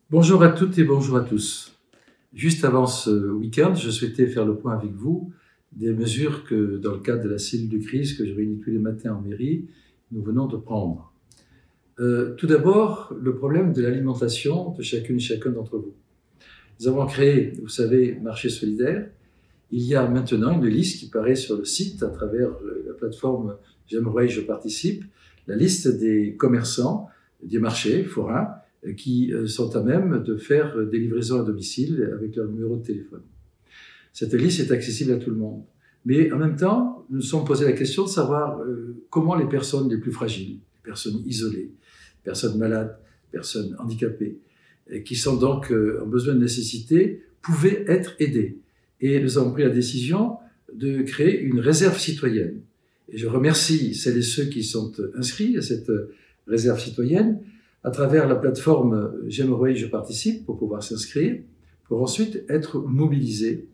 Bonjour à toutes et bonjour à tous. Juste avant ce week-end, je souhaitais faire le point avec vous des mesures que, dans le cadre de la cellule de crise que je réunis tous les matins en mairie, nous venons de prendre. Tout d'abord, le problème de l'alimentation de chacune et chacun d'entre vous. Nous avons créé, vous savez, Marché Solidaire. Il y a maintenant une liste qui paraît sur le site à travers la plateforme J'aimerais, je participe, la liste des commerçants, des marchés forains, qui sont à même de faire des livraisons à domicile avec leur numéro de téléphone. Cette liste est accessible à tout le monde. Mais en même temps, nous nous sommes posé la question de savoir comment les personnes les plus fragiles, les personnes isolées, les personnes malades, les personnes handicapées, qui sont donc en besoin de nécessité, pouvaient être aidées. Et nous avons pris la décision de créer une réserve citoyenne. Et je remercie celles et ceux qui sont inscrits à cette réserve citoyenne, à travers la plateforme J'aimerais, je participe, pour pouvoir s'inscrire, pour ensuite être mobilisé,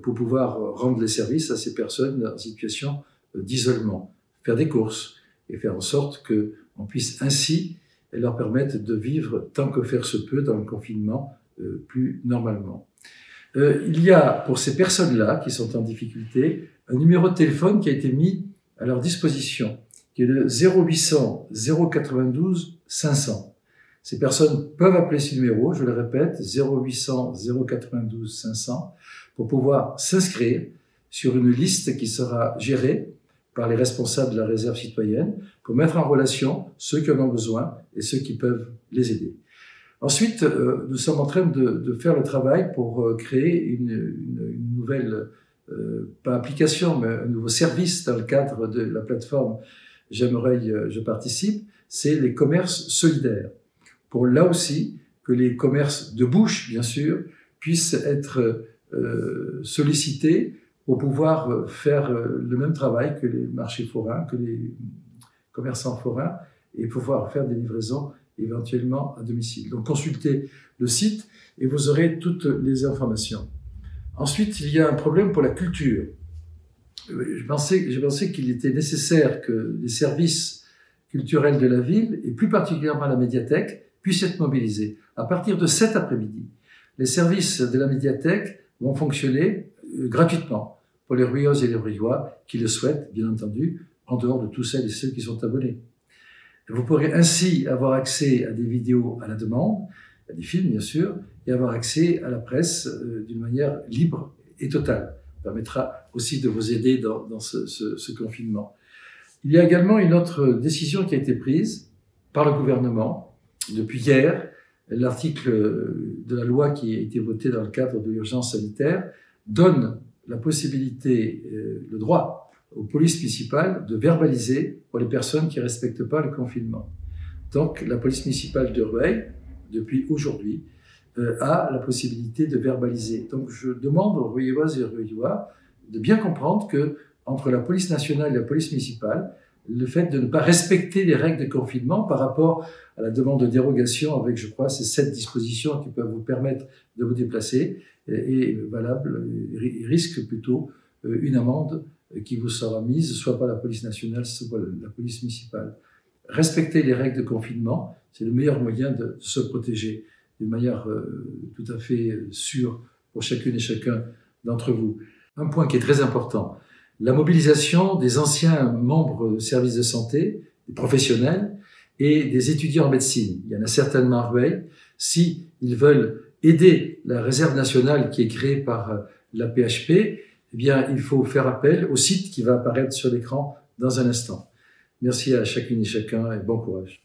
pour pouvoir rendre les services à ces personnes en situation d'isolement, faire des courses et faire en sorte qu'on puisse ainsi leur permettre de vivre tant que faire se peut dans le confinement plus normalement. Il y a pour ces personnes-là qui sont en difficulté un numéro de téléphone qui a été mis à leur disposition, qui est le 0800 092 500. Ces personnes peuvent appeler ce numéro, je le répète, 0800 092 500, pour pouvoir s'inscrire sur une liste qui sera gérée par les responsables de la réserve citoyenne pour mettre en relation ceux qui en ont besoin et ceux qui peuvent les aider. Ensuite, nous sommes en train de faire le travail pour créer une nouvelle, pas application, mais un nouveau service dans le cadre de la plateforme J'aimerais, je participe, c'est les commerces solidaires. Pour là aussi que les commerces de bouche, bien sûr, puissent être sollicités pour pouvoir faire le même travail que les marchés forains, que les commerçants forains, et pouvoir faire des livraisons éventuellement à domicile. Donc consultez le site et vous aurez toutes les informations. Ensuite, il y a un problème pour la culture. Je pensais qu'il était nécessaire que les services culturels de la ville, et plus particulièrement la médiathèque, puissent être mobilisés. À partir de cet après-midi, les services de la médiathèque vont fonctionner gratuitement pour les Ruyoises et les Ruyois qui le souhaitent, bien entendu, en dehors de tous celles et ceux qui sont abonnés. Vous pourrez ainsi avoir accès à des vidéos à la demande, à des films bien sûr, et avoir accès à la presse d'une manière libre et totale. Ça permettra aussi de vous aider dans ce confinement. Il y a également une autre décision qui a été prise par le gouvernement depuis hier. L'article de la loi qui a été voté dans le cadre de l'urgence sanitaire donne la possibilité, le droit aux polices municipales de verbaliser pour les personnes qui ne respectent pas le confinement. Donc la police municipale de Rueil, depuis aujourd'hui, a la possibilité de verbaliser. Donc je demande aux Ruyoises et Ruyois de bien comprendre que entre la police nationale et la police municipale, le fait de ne pas respecter les règles de confinement par rapport à la demande de dérogation avec, je crois, ces 7 dispositions qui peuvent vous permettre de vous déplacer est valable, risque plutôt une amende qui vous sera mise, soit par la police nationale, soit par la police municipale. Respecter les règles de confinement, c'est le meilleur moyen de se protéger d'une manière tout à fait sûre pour chacune et chacun d'entre vous. Un point qui est très important, la mobilisation des anciens membres du service de santé, des professionnels et des étudiants en médecine. Il y en a certainement à Rueil. Si ils veulent aider la réserve nationale qui est créée par la PHP, eh bien, il faut faire appel au site qui va apparaître sur l'écran dans un instant. Merci à chacune et chacun et bon courage.